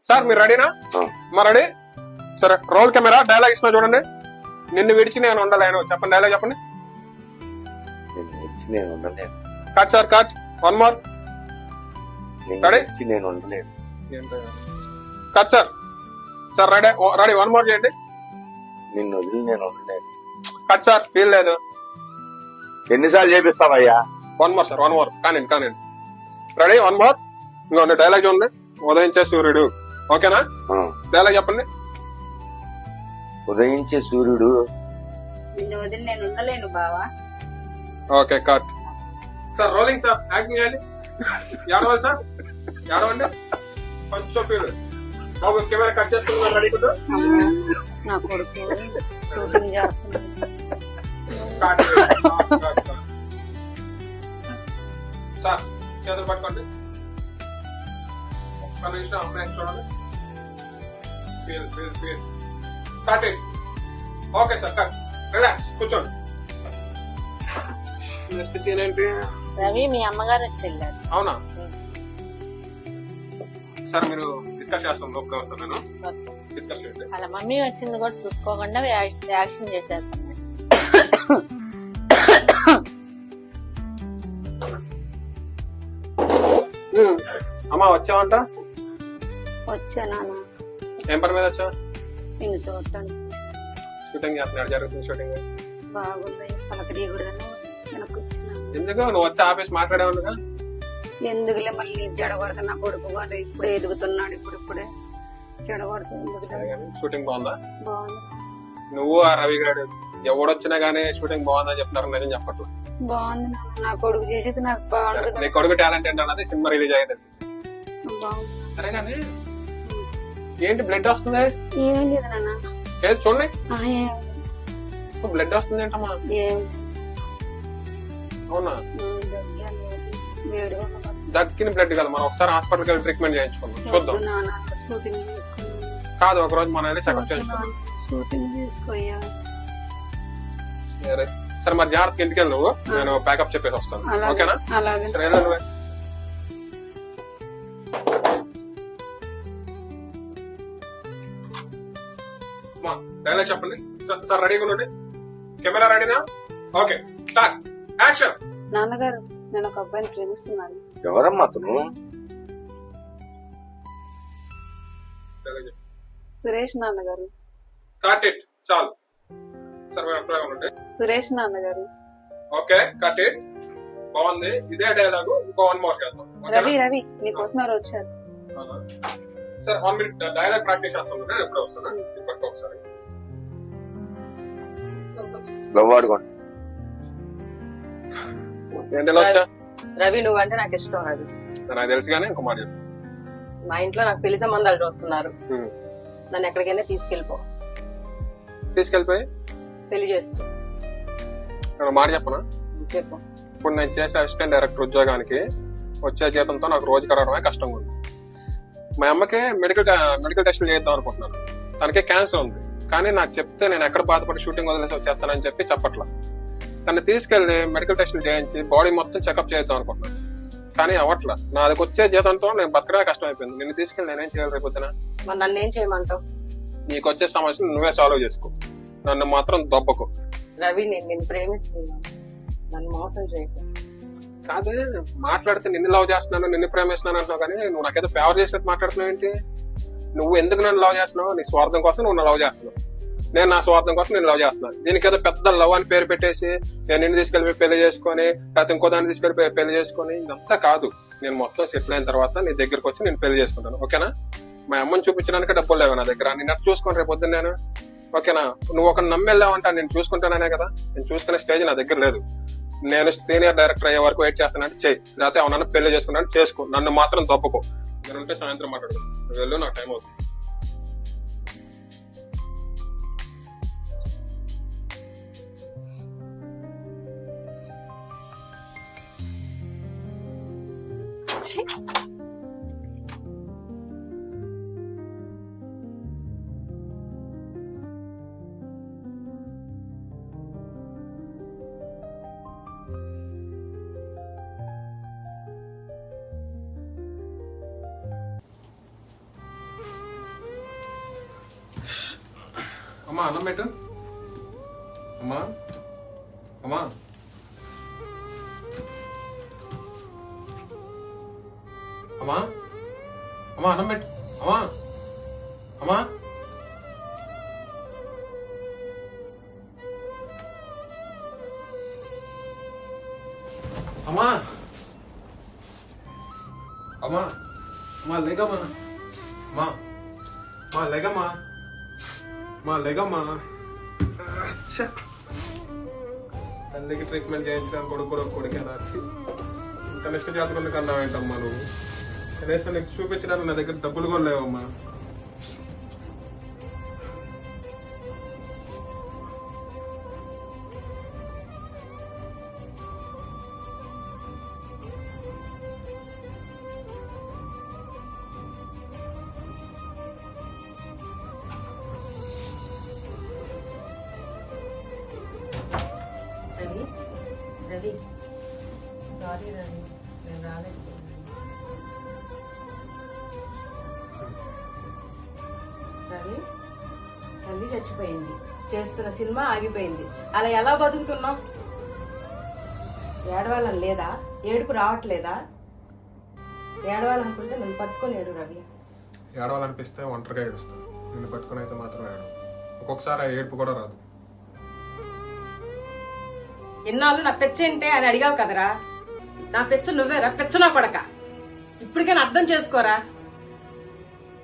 Sir మీరు రెడీనా? మా రెడీ. సరే రోల్ కెమెరా. డైలాగ్ ఇస్తున్నా చూడండి. నిన్ను విడిచి నేను ఉండలేను. చెప్పండి డైలాగ్ చెప్పండి. Cut sir cut. One more. Ready? నేను ఉండలేను. Cut sir. Sir ready ready. One more చేయండి. నిన్ను వదిలి నేను ఉండలేను. Cut sir. ఫీల్ లేదు. ఎన్నిసార్లు చేపిస్తావయ్యా? One more sir. One more. కానివ్వండి కానివ్వండి. రెడీ? One more. ఇంకోండి డైలాగ్ చూడండి. ఉదయించే సూర్యుడు. ఓకేనా? డైలాగ్ చెప్పండి. ఉదయించే సూర్యుడు. నిన్ను వదిలి నేను ఉండలేను బావా. Okay cut. Sir rolling sir. Acting చేయాలి. ఏడవాలి సార్. ఏడవండి. కొంచెం ఫీల్. బాబు కెమెరా కట్ చేసుకున్నా. రెడీ కదా? నా కొడుకు షూటింగ్ చేస్తున్నాడు. సార్ చేతులు పట్టుకోండి. ఒక్క నిమిషం అమ్మాయి చూడండి. Feel feel feel. Cut it. Okay sir cut. Relax కూర్చోండి. నెక్స్ట్ సీన్ ఏంటి? రవి మీ అమ్మగారు వచ్చి వెళ్ళారు. అవునా? సార్ మీరు డిస్కస్ చేస్తాం. లోపల వస్తాను నేను. డిస్కస్ చేయండి. అలా మమ్మీ వచ్చింది కూడా చూసుకోకుండా యాక్షన్ చేసేస్తాను. అమ్మా వచ్చావంట? వచ్చా నాన్న. ఏం పని మీద వచ్చా? నేను చూడటాను. షూటింగ్ చేస్తున్నాడు. జరుగుతుంది షూటింగ్. బాగుంది. పలకరీయకూడదని వెనక్కి వచ్చినా. ఎందుకు నువ్వు వచ్చి ఆఫీస్ మాట్లాడేవాడుగా? ఎందుకులే మళ్ళీ చెడగొడతా. నా కొడుకు వాడు ఇప్పుడే ఎదుగుతున్నాడు. ఇప్పుడే చెడగొడుతుంది. షూటింగ్ బాగుందా? బాగుంది. నువ్వు ఆ రవి గారు ఎవడొచ్చినా గానీ షూటింగ్ బాగుందని చెప్తారు. నిజం చెప్పట్లు. బాగుంది నాన్న. నా కొడుకు చేసేది నాకు బాగుంది. నీ కొడుకు టాలెంట్ ఏంటన్నది సినిమా రిలీజ్ అయ్యేది తెలిసి. బాగుంది. సరే కానీ ఏంటి బ్లడ్ వస్తుంది? ఏం లేదు నాన్న. ఏది చూడండి. బ్లడ్ వస్తుంది ఏంటమ్మా? అవునా? దక్కిన బ్లడ్ కదా. మనం ఒకసారి హాస్పిటల్కి వెళ్ళి ట్రీట్మెంట్ చేయించుకున్నాం. చూద్దాం. కాదు ఒక రోజు మనం వెళ్ళి చెకప్ చేయించుకున్నాం. సరే సరే మరి జాగ్రత్తగా ఇంటికి వెళ్ళి నువ్వు. నేను ప్యాకప్ చెప్పేసి వస్తాను. ఓకేనా? సరే నువ్వే. డైలాగ్ చెప్పండి. సార్ రెడీగా ఉండండి. కెమెరా రెడీనా? Okay start. యాక్షన్. నాన్నగారు నేను ఒక అబ్బాయిని ప్రేమిస్తున్నాను. ఎవరమ్మా అతను? సురేష్ నాన్నగారు. Cut it. చాలు. సరే అప్లై ఉండండి. సురేష్ నాన్నగారు. Okay cut it. బాగుంది. ఇదే డైలాగు ఇంకో వన్ మోర్ చేద్దాం. రవి మీకోసం ఎవరు వచ్చారు? సార్ 1 minute డైలాగ్ ప్రాక్టీస్ చేస్తాను. నేను ఎప్పుడో వస్తాను. ఇప్పటికీ ఒకసారి గవ్వాడుకోండి. ఏంటి ఇలా వచ్చా? రవి నువ్వంటే నాకు ఇష్టం. రవి నాకు తెలుసు కానీ ఇంకో మాట చెప్పు. మా ఇంట్లో నాకు పెళ్లి సంబంధాలు చూస్తున్నారు. నన్ను ఎక్కడికైనా తీసుకెళ్ళిపోయి పెళ్లి చేస్తూ. నేను మాట చెప్పనా? చెప్పు. ఇప్పుడు నేను చేసే అసిస్టెంట్ డైరెక్టర్ ఉద్యోగానికి వచ్చే జీతంతో నాకు రోజు గడవడమే కష్టంగా ఉంది. మా అమ్మకి మెడికల్ టెస్టులు చేద్దాం అనుకుంటున్నాను. తనకే క్యాన్సర్ ఉంది. కానీ నాకు చెప్తే నేను ఎక్కడ బాధపడి షూటింగ్ వదిలేసి వచ్చేస్తానని చెప్పట్లా. తను తీసుకెళ్లి మెడికల్ టెస్టులు చేయించి బాడీ మొత్తం చెకప్ చేద్దాం అనుకుంటున్నాను. కానీ అవట్లా. నాది వచ్చే జీతంతో నేను బతకడే కష్టం అయిపోయింది. నిన్ను తీసుకెళ్ళి నేనేం చేయాలి రేపొద్దున? మరి నన్ను ఏం చేయమంటావు? నీకు వచ్చే సమస్యను నువ్వే సాల్వ్ చేసుకో. నన్ను మాత్రం దొబ్బకు. రవి నేను నిన్ను ప్రేమిస్తున్నాను. నన్ను మోసం చేయకు. కాదు మాట్లాడితే నిన్ను లవ్ చేస్తున్నాను నిన్ను ప్రేమిస్తున్నాను అంటున్నావు. కానీ నువ్వు నాకేదో ఫేవర్ చేసినట్టు మాట్లాడుతున్నావు ఏంటి? నువ్వు ఎందుకు నన్ను లవ్ చేస్తున్నావు? నీ స్వార్థం కోసం నువ్వు లవ్ చేస్తున్నావు. నేను నా స్వార్థం కోసం నేను లవ్ చేస్తున్నాను. దీనికి ఏదో పెద్ద లవ్ అని పేరు పెట్టేసి నేను నిన్ను తీసుకెళ్లిపోయి పెళ్లి చేసుకుని లేకపోతే ఇంకో దాన్ని తీసుకెళ్లిపోయి పెళ్లి చేసుకుని ఇదంతా కాదు. నేను మొత్తం సెటిల్ అయిన తర్వాత నీ దగ్గరకు వచ్చి నేను పెళ్లి చేసుకుంటాను. ఓకేనా? మా అమ్మని చూపించడానికి డబ్బులు లేవు నా దగ్గర. నేను అట్లా చూసుకుని రేపు పొద్దున్న నేను. ఓకేనా? నువ్వు ఒక నమ్మెళ్ళావంటా నేను చూసుకుంటాననే కదా. నేను చూసుకునే స్టేజ్ నా దగ్గర లేదు. నేను సీనియర్ డైరెక్టర్ అయ్యే వరకు వెయిట్ చేస్తానంటే చెయ్యి. లేకపోతే అవునన్నా పెళ్లి చేసుకున్నాను చేసుకో. నన్ను మాత్రం దొబ్బకో. నేనంటే సాయంత్రం మాట్లాడుకో. నువ్వు వెళ్ళు. నాకు టైం అవుతుంది. అమ్మా అన్నం పెట్టు. అమ్మా అమ్మా అమ్మా అమ్మా అన్నం పెట్టు. అమ్మా అమ్మా అమ్మా అమ్మా అమ్మా లేగమ్మా. అమ్మా అమ్మా లేగమ్మా. అమ్మా లేగమ్మా. తల్లికి ట్రీట్మెంట్ చేయించడానికి కొడుకే రాచి ఇంకా నిష్క జాతకుండా కన్నావు ఏంటమ్మా నువ్వు? కనీసం నీకు చూపించడానికి నా దగ్గర డబ్బులు కూడా లేవమ్మా. రవి రవి సారీ రవి, నేను రాలేదు. రవి, తల్లి చచ్చిపోయింది, చేస్తున్న సినిమా ఆగిపోయింది, అలా ఎలా బతుకుతున్నావు? ఏడవాలని లేదా? ఏడుపు రావట్లేదా? ఏడవాలనుకుంటే నన్ను పట్టుకొని ఏడు రవి. ఏడవాలనిపిస్తే ఒంటరిగా ఏడుస్తాను, నిన్ను పట్టుకుని అయితే మాత్రం ఏడు. ఒక్కొక్కసారి ఆ ఏడుపు కూడా రాదు. ఇన్నాళ్ళు నా పెచ్చేంటే అని అడిగావు కదరా, నా పెచ్చ నువ్వేరా, పెచ్చ నా కొడక. ఇప్పటికైనా అర్థం చేసుకోరా.